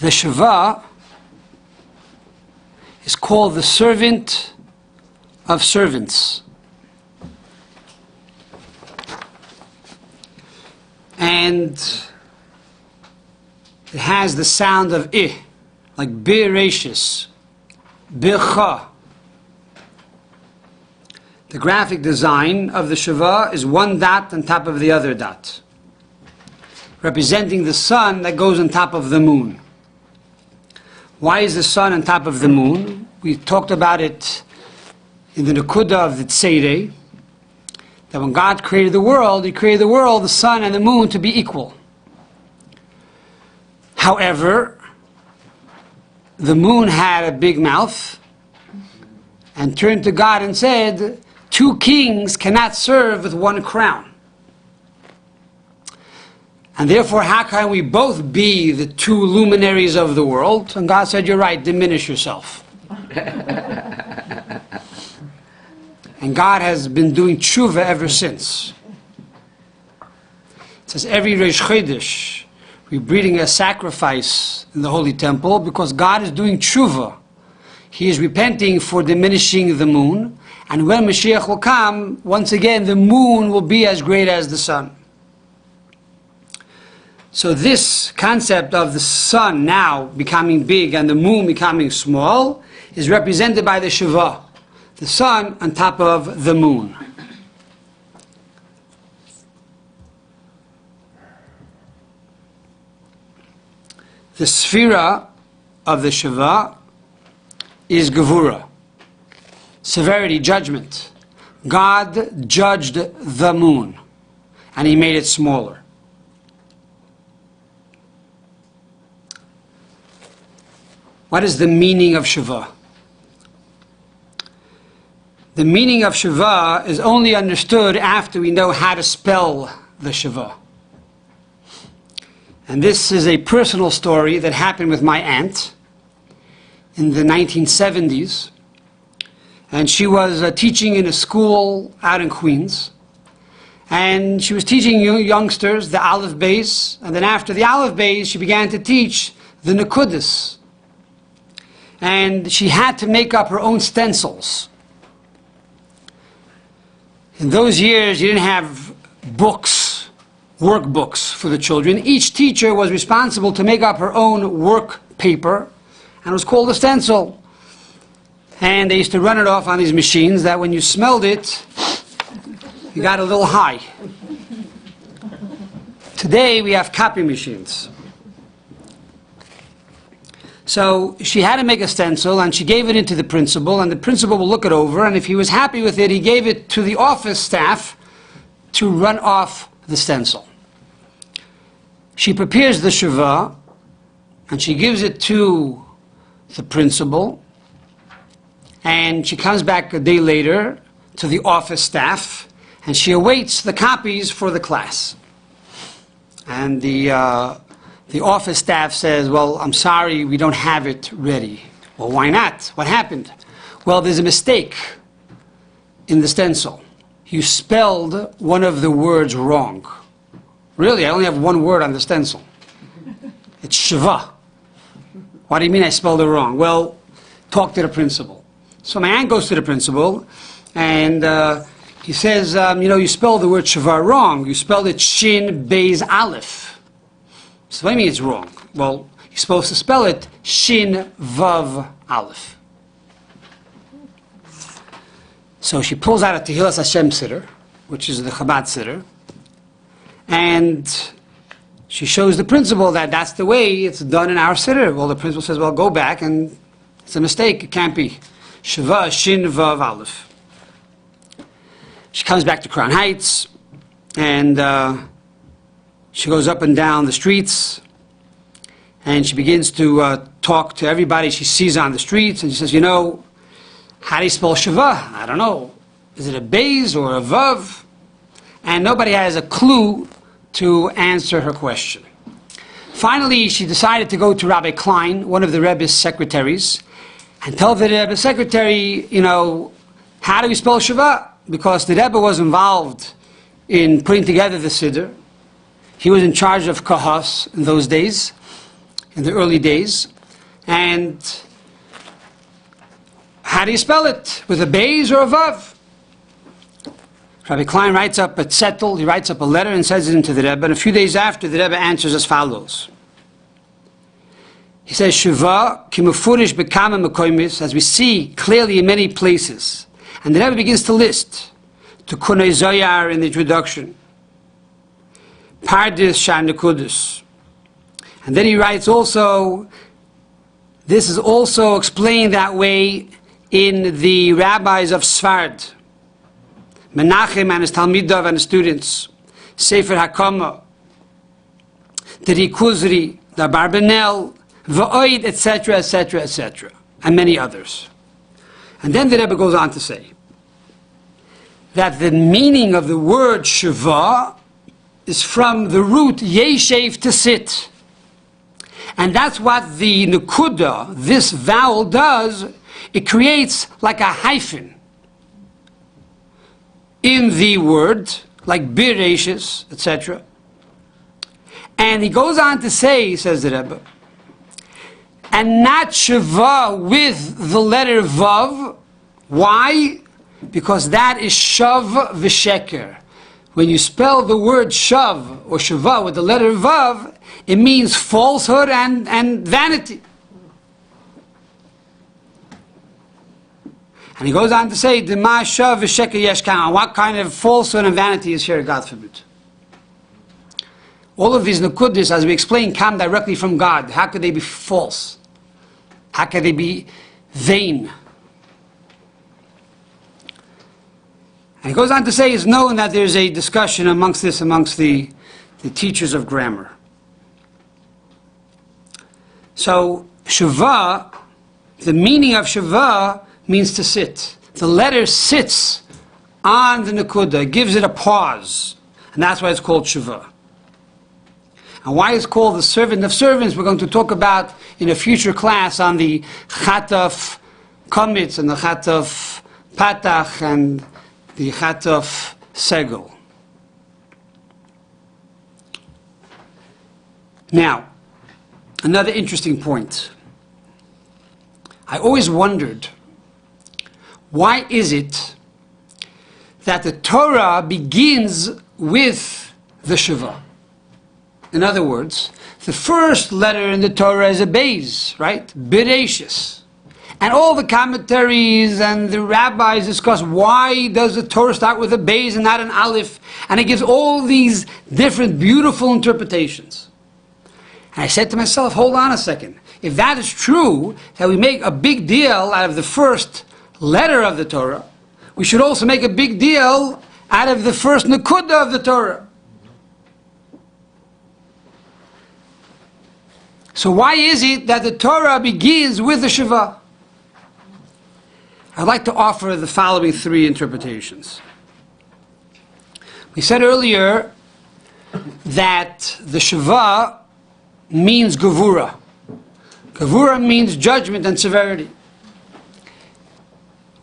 The Sh'va is called the servant of servants. And it has the sound of I, like Bereshis, Bircha. The graphic design of the Sh'va is one dot on top of the other dot, representing the sun that goes on top of the moon. Why is the sun on top of the moon? We talked about it in the nekudah of the Tzedei, that when God created the world, He created the world, the sun and the moon, to be equal. However, the moon had a big mouth and turned to God and said, 2 kings cannot serve with 1 crown. And therefore, how can we both be the 2 luminaries of the world? And God said, you're right, diminish yourself. And God has been doing tshuva ever since. It says every Rosh Chodesh, we're bringing a sacrifice in the Holy Temple because God is doing tshuva. He is repenting for diminishing the moon. And when Mashiach will come, once again, the moon will be as great as the sun. So this concept of the sun now becoming big and the moon becoming small is represented by the Sh'va, the sun on top of the moon. The sphera of the Sh'va is Gevura, severity, judgment. God judged the moon and He made it smaller. What is the meaning of Sh'va? The meaning of Sh'va is only understood after we know how to spell the Sh'va. And this is a personal story that happened with my aunt in the 1970s. And she was teaching in a school out in Queens. And she was teaching youngsters the Alef-Bais. And then after the Alef-Bais, she began to teach the Nekudos. And she had to make up her own stencils. In those years, you didn't have books, workbooks for the children. Each teacher was responsible to make up her own work paper, and it was called a stencil. And they used to run it off on these machines that when you smelled it, you got a little high. Today, we have copy machines. So she had to make a stencil, and she gave it into the principal, and the principal will look it over, and if he was happy with it, he gave it to the office staff to run off the stencil. She prepares the Sh'va, and she gives it to the principal, and she comes back a day later to the office staff, and she awaits the copies for the class. And the office staff says, well, I'm sorry, we don't have it ready. Well, why not? What happened? Well, there's a mistake in the stencil. You spelled one of the words wrong. Really, I only have one word on the stencil. It's Sh'va. What do you mean I spelled it wrong? Well, talk to the principal. So my aunt goes to the principal, and he says, you spelled the word Sh'va wrong. You spelled it Shin, Beis, Aleph. So what do you mean it's wrong? Well, you're supposed to spell it Shin, Vav, Aleph. So she pulls out a Tehillas Hashem siddur, which is the Chabad siddur, and she shows the principal that that's the way it's done in our siddur. Well, the principal says, well, go back, and it's a mistake. It can't be. Sheva, Shin, Vav, Aleph. She comes back to Crown Heights, and she goes up and down the streets, and she begins to talk to everybody she sees on the streets, and she says, how do you spell Sheva? I don't know. Is it a Beis or a Vav? And nobody has a clue to answer her question. Finally, she decided to go to Rabbi Klein, one of the Rebbe's secretaries, and tell the Rebbe's secretary, how do we spell Sheva? Because the Rebbe was involved in putting together the siddur. He was in charge of kahas in those days. in the early days. And how do you spell it? With a Beis or a Vav? Rabbi Klein writes up a zettel, he writes up a letter and sends it into the Rebbe, and a few days after, the Rebbe answers as follows. He says, Sheva, kimufurish bekama mekoimis, as we see clearly in many places. And the Rebbe begins to list, to Kunei Zoyar in the introduction, Pardis Shar Nekudos. And then he writes also, this is also explained that way in the rabbis of Sfard, Menachem and his Talmidov and his students, Sefer HaKama, the Rikuzri, the Barbanel, Va'oid, etc., etc., etc., and many others. And then the Rebbe goes on to say that the meaning of the word Sheva is from the root Yeshev, to sit. And that's what the nekudah, this vowel, does. It creates like a hyphen in the word, like birashis, etc. And he goes on to say, says the Rebbe, and not sheva with the letter vav. Why? Because that is shav v'sheker. When you spell the word shav or sheva with the letter vav, it means falsehood and vanity. And he goes on to say, Dema shav v'sheker yesh kam. What kind of falsehood and vanity is here, God forbid? All of these nekudos, as we explained, come directly from God. How could they be false? How could they be vain? And he goes on to say, it's known that there's a discussion amongst the teachers of grammar. So, sheva, the meaning of sheva means to sit. The letter sits on the nekudah, gives it a pause. And that's why it's called sheva. And why it's called the servant of servants, we're going to talk about in a future class on the chataf komitz and the chataf patach and the chataf segel. Now, another interesting point. I always wondered, why is it that the Torah begins with the sheva? In other words, the first letter in the Torah is a Beis, right? Bereshis. And all the commentaries and the rabbis discuss, why does the Torah start with a Beis and not an Aleph? And it gives all these different beautiful interpretations. And I said to myself, hold on a second. If that is true, that we make a big deal out of the first letter of the Torah, we should also make a big deal out of the first nekudah of the Torah. So why is it that the Torah begins with the sheva? I'd like to offer the following three interpretations. We said earlier that the sheva means gevura. Gevura means judgment and severity.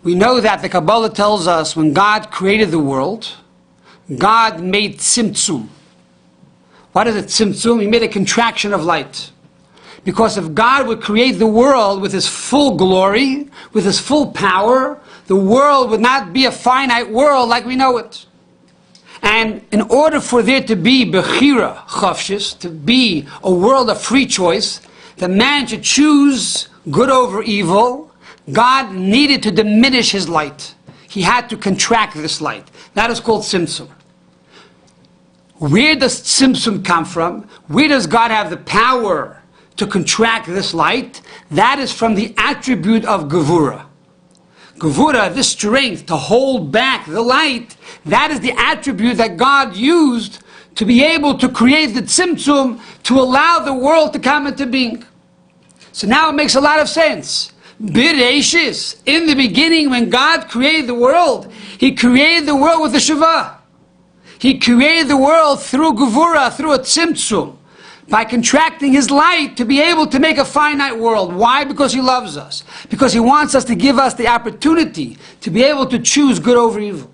We know that the Kabbalah tells us when God created the world, God made tzimtzum. What is it, tzimtzum? He made a contraction of light. Because if God would create the world with His full glory, with His full power, the world would not be a finite world like we know it. And in order for there to be bechira chafshis, to be a world of free choice, the man should choose good over evil, God needed to diminish His light. He had to contract this light. That is called tzimtzum. Where does tzimtzum come from? Where does God have the power to contract this light? That is from the attribute of gevura. Gevura, this strength to hold back the light, that is the attribute that God used to be able to create the tzimtzum, to allow the world to come into being. So now it makes a lot of sense. Bereshis, in the beginning when God created the world, He created the world with a sheva. He created the world through gevura, through a tzimtzum, by contracting His light to be able to make a finite world. Why? Because He loves us. Because He wants us to give us the opportunity to be able to choose good over evil.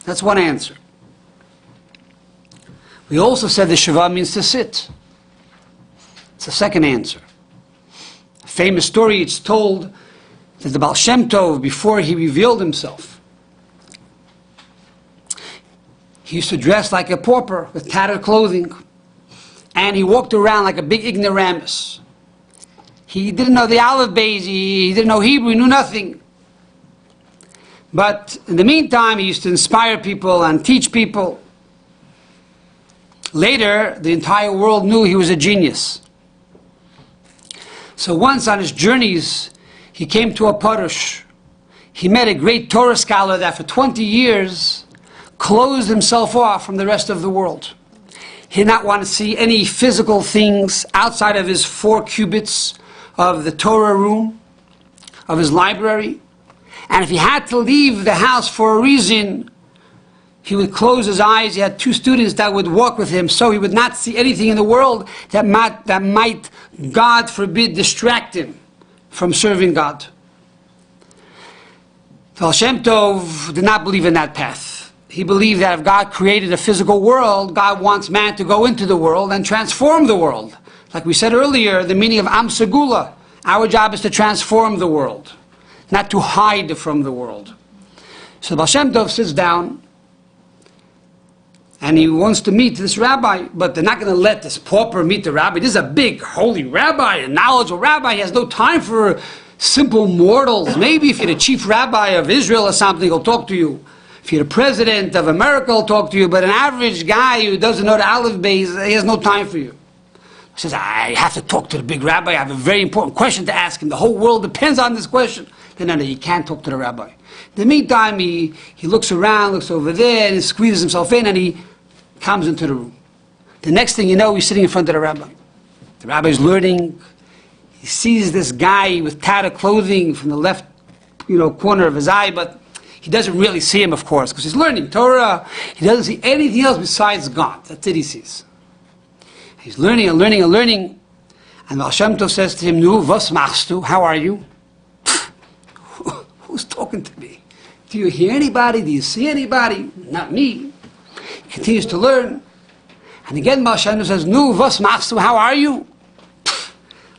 That's one answer. We also said the sheva means to sit. It's the second answer. A famous story, it's told that the Baal Shem Tov, before he revealed himself, he used to dress like a pauper with tattered clothing, and he walked around like a big ignoramus. He didn't know the Aleph-Bais, he didn't know Hebrew, he knew nothing. But in the meantime, he used to inspire people and teach people. Later, the entire world knew he was a genius. So once on his journeys, he came to a Parush. He met a great Torah scholar that for 20 years closed himself off from the rest of the world. He did not want to see any physical things outside of his 4 cubits of the Torah room, of his library. And if he had to leave the house for a reason, he would close his eyes. He had 2 students that would walk with him, so he would not see anything in the world that might, God forbid, distract him from serving God. Baal Shem Tov did not believe in that path. He believed that if God created a physical world, God wants man to go into the world and transform the world. Like we said earlier, the meaning of Am Segula. Our job is to transform the world, not to hide from the world. So Baal Shem Tov sits down, and he wants to meet this rabbi, but they're not going to let this pauper meet the rabbi. This is a big, holy rabbi, a knowledgeable rabbi. He has no time for simple mortals. Maybe if you're the chief rabbi of Israel or something, he'll talk to you. If you're the president of America, he'll talk to you. But an average guy who doesn't know the Aleph-Bais, he has no time for you. He says, I have to talk to the big rabbi. I have a very important question to ask him. The whole world depends on this question. Then no, you can't talk to the rabbi. In the meantime, he looks around, looks over there, and he squeezes himself in, and he comes into the room. The next thing you know, he's sitting in front of the rabbi. The rabbi's learning. He sees this guy with tattered clothing from the left, corner of his eye, but he doesn't really see him, of course, because he's learning Torah. He doesn't see anything else besides God. That's it he sees. He's learning and learning and learning. And Baal Shem Tov says to him, Nu, was machst du? How are you? Who's talking to me? Do you hear anybody? Do you see anybody? Not me. He continues to learn. And again, Baal Shem Tov says, Nu, was machst du? How are you?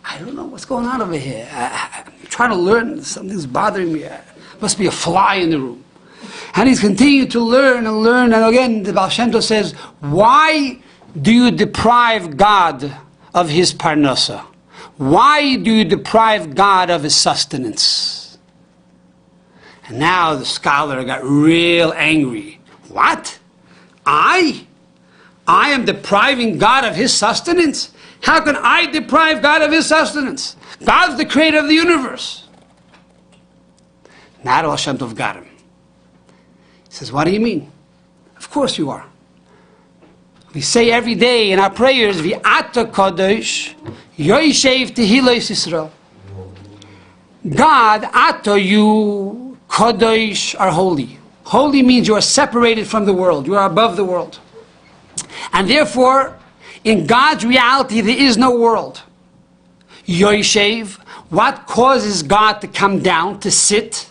I don't know what's going on over here. I'm trying to learn. Something's bothering me. Must be a fly in the room. And he's continuing to learn and learn. And again, the Baal Shem Tov says, why do you deprive God of his parnasa? Why do you deprive God of his sustenance? And now the scholar got real angry. What? I am depriving God of his sustenance? How can I deprive God of his sustenance? God's the creator of the universe. Now Baal Shem Tov got him. He says, what do you mean? Of course you are. We say every day in our prayers, V'ata Kadosh, Yoishev Tehillos Yisrael. God, Ato, you, Kadosh, are holy. Holy means you are separated from the world. You are above the world. And therefore, in God's reality, there is no world. Yoishev, what causes God to come down, to sit?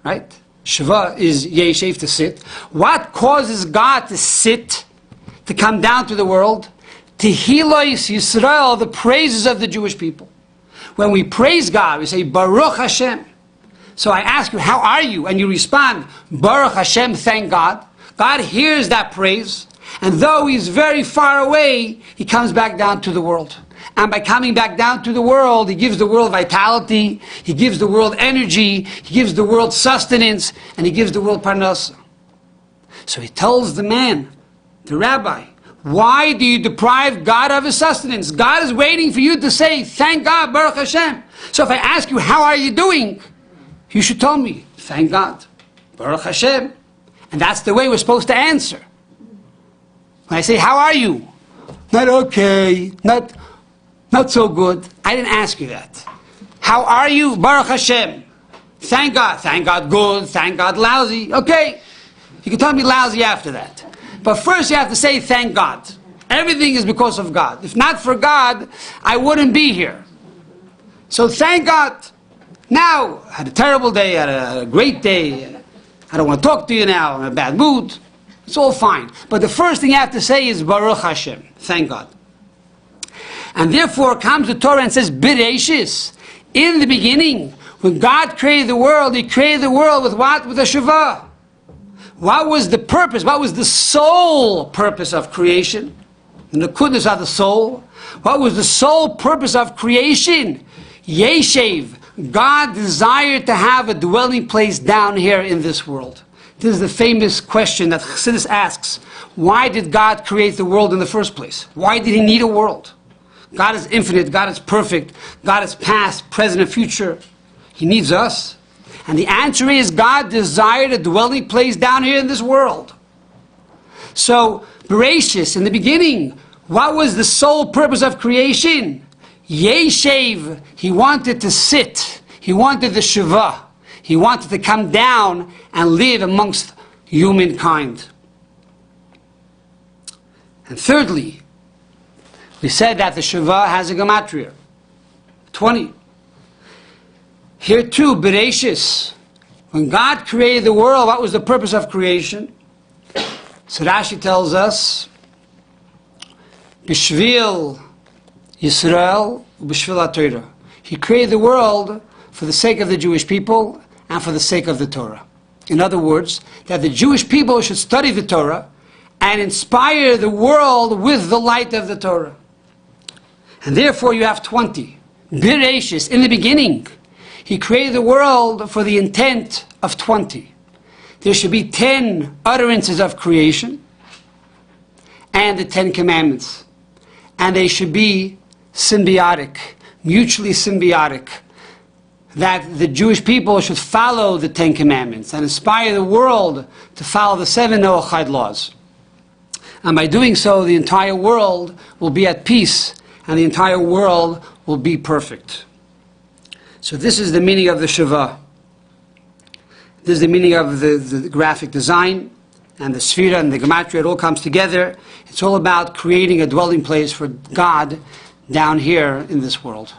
Right? Sheva is Yeshev, to sit. What causes God to sit, to come down to the world? Tehillos Yisrael, the praises of the Jewish people. When we praise God, we say, Baruch Hashem. So I ask you, how are you? And you respond, Baruch Hashem, thank God. God hears that praise. And though he's very far away, he comes back down to the world. And by coming back down to the world, he gives the world vitality, he gives the world energy, he gives the world sustenance, and he gives the world parnasa. So he tells the man, the rabbi, why do you deprive God of his sustenance? God is waiting for you to say, thank God, Baruch Hashem. So if I ask you, how are you doing? You should tell me, thank God, Baruch Hashem. And that's the way we're supposed to answer. When I say, how are you? Not okay, not so good. I didn't ask you that. How are you? Baruch Hashem. Thank God good, thank God lousy. Okay, you can tell me lousy after that. But first you have to say thank God. Everything is because of God. If not for God, I wouldn't be here. So thank God. Now, I had a terrible day, I had a great day. I don't want to talk to you now, I'm in a bad mood. It's all fine. But the first thing you have to say is Baruch Hashem. Thank God. And therefore comes the Torah and says, Bereshis, in the beginning, when God created the world, He created the world with what? With a sheva. What was the purpose? What was the sole purpose of creation? The nekudos are the soul. What was the sole purpose of creation? Yeshev. God desired to have a dwelling place down here in this world. This is the famous question that Chassidus asks. Why did God create the world in the first place? Why did He need a world? God is infinite. God is perfect. God is past, present, and future. He needs us. And the answer is God desired a dwelling place down here in this world. So, Bereshis, in the beginning, what was the sole purpose of creation? Yeshev, He wanted to sit. He wanted the sheva. He wanted to come down and live amongst humankind. And thirdly, we said that the sheva has a Gematria, 20. Here too, Bereshis, when God created the world, what was the purpose of creation? So Rashi tells us, B'shvil Yisrael, B'shvil HaTorah. He created the world for the sake of the Jewish people and for the sake of the Torah. In other words, that the Jewish people should study the Torah and inspire the world with the light of the Torah. And therefore you have 20. Bereshis, in the beginning, He created the world for the intent of 20. There should be 10 utterances of creation and the 10 commandments. And they should be symbiotic, mutually symbiotic. That the Jewish people should follow the 10 commandments and inspire the world to follow the 7 Noachide laws. And by doing so, the entire world will be at peace and the entire world will be perfect. So this is the meaning of the sheva. This is the meaning of the graphic design and the Sphira and the Gematria. It all comes together. It's all about creating a dwelling place for God down here in this world.